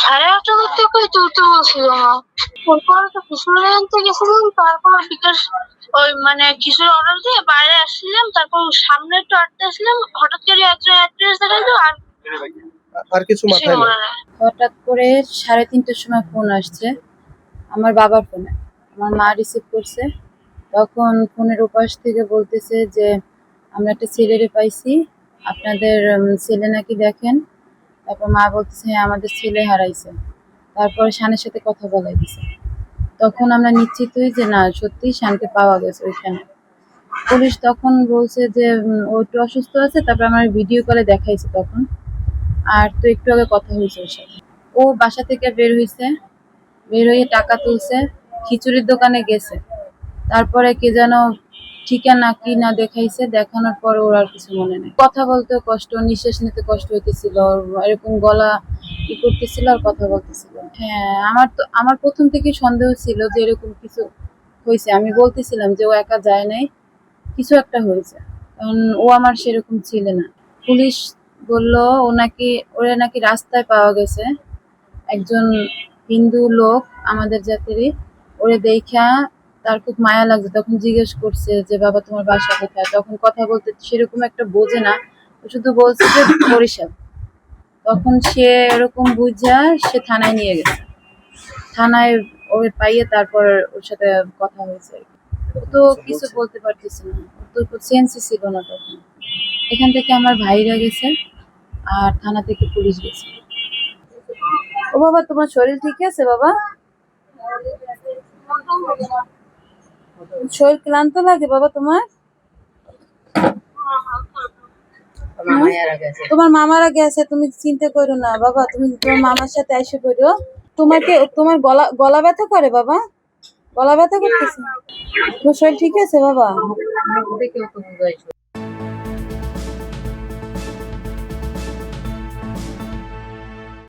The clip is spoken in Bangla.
8:30 থেকে তুলতে বলছিল না। তারপরে তো খিচুড়ি আনতে গেছিলাম, তারপর বিকাশ ওই মানে খিচুড়ি অর্ডার দিয়ে বাইরে আসছিলাম, তারপর সামনে একটু আটতে আসলাম, হঠাৎ করে একজন অ্যাড্রেস দেখাইলো আর কিছু মাথায় নেই। হঠাৎ করে 3:30টার সময় ফোন আসছে, আমার বাবার ফোনে। আমার মা রিসিভ করছে। তখন ফোনের ওপাশ থেকে বলতেছে যে আমরা একটা ছেলেরে পাইছি, আপনাদের ছেলে নাকি দেখেন। তারপর মা বলতেছে হ্যাঁ আমাদের ছেলে হারাইছে। তারপরে শানের সাথে কথা বলাই দিছে। তখন আমরা নিশ্চিত হই যে না সত্যি শানকে পাওয়া গেছে ওইখানে। পুলিশ তখন বলছে যে ও একটু অসুস্থ আছে, তারপর আমার ভিডিও কলে দেখাইছে তখন। আর তো একটু আগে কথা হয়েছে ওর সাথে। ও বাসা থেকে বের হয়েছে, বের হয়ে টাকা তুলছে, খিচুড়ির দোকানে গেছে। তারপরে কে যেন ঠিকানা কি না দেখাইছে, দেখানোর পর ওর আর কিছু মনে নেই। কথা বলতেও কষ্ট, নিঃশ্বাস নিতে কষ্ট হইতেছিল, এরকম গলা ই করতেছিল আর কথা বলতেছিল। হ্যাঁ, আমার প্রথম থেকে সন্দেহ ছিল যে এরকম কিছু হয়েছে। আমি বলতেছিলাম যে ও একা যায় নাই, কিছু একটা হয়েছে, কারণ ও আমার সেরকম ছিল না। পুলিশ বলল ওরা নাকি রাস্তায় পাওয়া গেছে, একজন হিন্দু লোক আমাদের জাতিরই। ওরে দেখা তার খুব মায়া লাগছে, তখন জিজ্ঞেস করছে যে বাবা তোমার বাসা কোথায়। তখন কথা বলতে সেরকম একটা বোঝে না, ও শুধু বলছে যে বরিশাল। তখন সে এরকম বুঝা সে থানায় নিয়ে গেছে। থানায় ওরে পাইয়ে তারপর ওর সাথে কথা হয়েছে। ও তো কিছু বলতে পারতেছে না, ওর তো সেন্সই ছিল না তখন। এখান থেকে আমার ভাইরা গেছে আর থানা থেকে পুলিশ গেছে। ও বাবা তোমার শরীর ঠিক আছে বাবা? শরীর ক্লান্ত লাগে বাবা তোমার? তোমার মামারা গেছে, তুমি চিন্তা করো না বাবা, তুমি তোমার মামার সাথে এসে পড়ো। তোমার গলা গলা ব্যথা করে বাবা? গলা ব্যথা করতেছে? তোমার শরীর ঠিক আছে বাবা?